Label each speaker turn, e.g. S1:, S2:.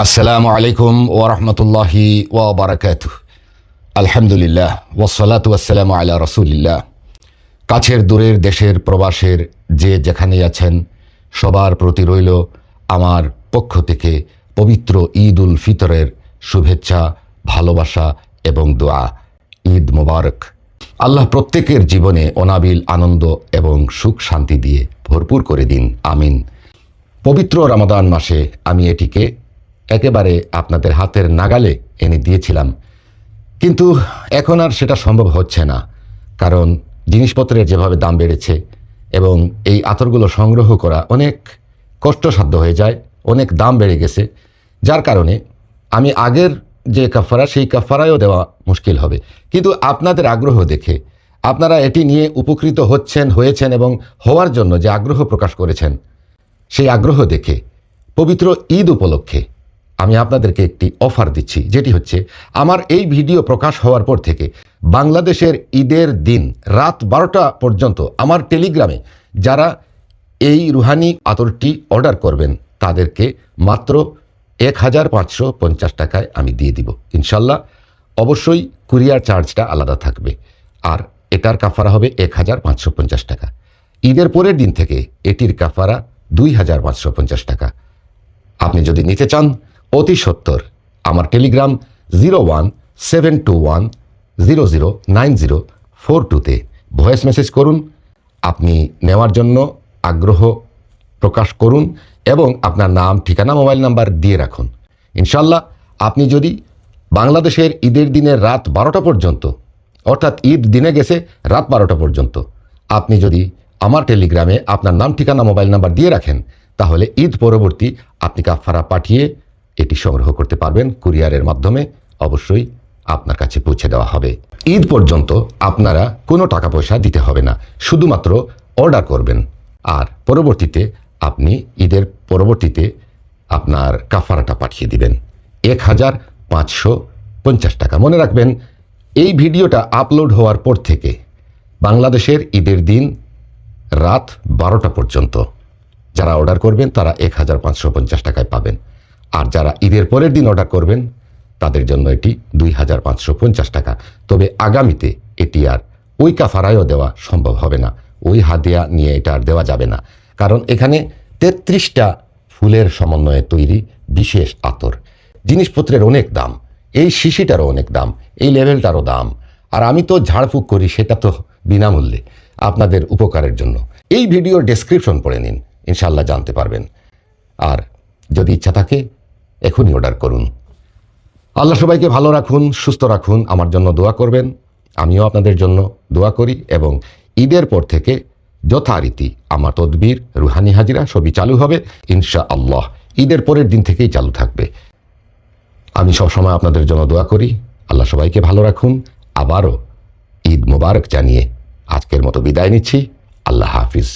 S1: আসসালামু আলাইকুম ওয়া রাহমাতুল্লাহি ওয়া বারাকাতুহু। আলহামদুলিল্লাহ ওয়াসসালাতু ওয়াসসালামু আলা রাসূলিল্লাহ। কাছের দূরের দেশের প্রবাসের যে যেখানেই আছেন সবার প্রতি রইল আমার পক্ষ থেকে পবিত্র ঈদ উল ফিতরের শুভেচ্ছা, ভালোবাসা এবং দোয়া। ঈদ মোবারক। আল্লাহ প্রত্যেকের জীবনে অনাবিল আনন্দ এবং সুখ শান্তি দিয়ে ভরপুর করে দিন, আমিন। পবিত্র রমাদান মাসে আমি এটিকে একেবারে আপনাদের হাতের নাগালে এনে দিয়েছিলাম, কিন্তু এখন আর সেটা সম্ভব হচ্ছে না, কারণ জিনিসপত্রের যেভাবে দাম বেড়েছে এবং এই আতরগুলো সংগ্রহ করা অনেক কষ্টসাধ্য হয়ে যায়, অনেক দাম বেড়ে গেছে, যার কারণে আমি আগের যে কাফারা সেই কাফারায়ও দেওয়া মুশকিল হবে। কিন্তু আপনাদের আগ্রহ দেখে, আপনারা এটি নিয়ে উপকৃত হয়েছেন এবং হওয়ার জন্য যে আগ্রহ প্রকাশ করেছেন, সেই আগ্রহ দেখে পবিত্র ঈদ উপলক্ষে আমি আপনাদেরকে একটি অফার দিচ্ছি, যেটি হচ্ছে আমার এই ভিডিও প্রকাশ হওয়ার পর থেকে বাংলাদেশের ঈদের দিন রাত 12টা পর্যন্ত আমার টেলিগ্রামে যারা এই রুহানি আতরটি অর্ডার করবেন তাদেরকে মাত্র 1550 টাকায় আমি দিয়ে দিব ইনশাল্লাহ। অবশ্যই কুরিয়ার চার্জটা আলাদা থাকবে, আর এটার কাফারা হবে 1550 টাকা। ঈদের পরের দিন থেকে এটির কাফারা 2550 টাকা। আপনি যদি নিতে চান অতি সত্বর আমার টেলিগ্রাম 01721009042-তে ভয়েস মেসেজ করুন। আপনি নেওয়ার জন্য আগ্রহ প্রকাশ করুন এবং আপনার নাম, ঠিকানা, মোবাইল নাম্বার দিয়ে রাখুন। ইনশাল্লাহ আপনি যদি বাংলাদেশের ঈদের দিনের রাত 12টা পর্যন্ত, অর্থাৎ ঈদ দিনে গেছে রাত 12টা পর্যন্ত, আপনি যদি আমার টেলিগ্রামে আপনার নাম, ঠিকানা, মোবাইল নাম্বার দিয়ে রাখেন, তাহলে ঈদ পরবর্তী আপনি কাফারা পাঠিয়ে এটি সংগ্রহ করতে পারবেন। কুরিয়ারের মাধ্যমে অবশ্যই আপনার কাছে পৌঁছে দেওয়া হবে। ঈদ পর্যন্ত আপনারা কোনো টাকা পয়সা দিতে হবে না, শুধুমাত্র অর্ডার করবেন, আর পরবর্তীতে আপনি ঈদের পরবর্তীতে আপনার কাফারাটা পাঠিয়ে দিবেন 1550 টাকা। মনে রাখবেন, এই ভিডিওটা আপলোড হওয়ার পর থেকে বাংলাদেশের ঈদের দিন রাত 12টা পর্যন্ত যারা অর্ডার করবেন তারা 1550 টাকায় পাবেন, আর যারা ঈদের পরের দিন অর্ডার করবেন তাদের জন্য এটি 2550 টাকা। তবে আগামীতে এটি আর ওই কাফারায়ও দেওয়া সম্ভব হবে না, ওই হাদিয়া নিয়ে এটা আর দেওয়া যাবে না, কারণ এখানে 33টা ফুলের সমন্বয়ে তৈরি বিশেষ আতর। জিনিসপত্রের অনেক দাম, এই শিশিটারও অনেক দাম, এই লেভেলটারও দাম, আর আমি তো ঝাড়ফুঁক করি, সেটা তো বিনামূল্যে আপনাদের উপকারের জন্য। এই ভিডিওর ডেসক্রিপশন পড়ে নিন, ইনশাল্লাহ জানতে পারবেন। আর যদি ইচ্ছা থাকে এখনই অর্ডার করুন। আল্লাহ সবাইকে ভালো রাখুন, সুস্থ রাখুন, আমার জন্য দোয়া করবেন। আমিও আপনাদের জন্য দোয়া করি, এবং ঈদের পর থেকে যথারীতি আমার তদবির, রুহানি হাজিরা সবই চালু হবে ইনশাআল্লাহ। ঈদের পরের দিন থেকেই চালু থাকবে। আমি সবসময় আপনাদের জন্য দোয়া করি। আল্লাহ সবাইকে ভালো রাখুন। আবারও ঈদ মোবারক জানিয়ে আজকের মতো বিদায় নিচ্ছি। আল্লাহ হাফিজ।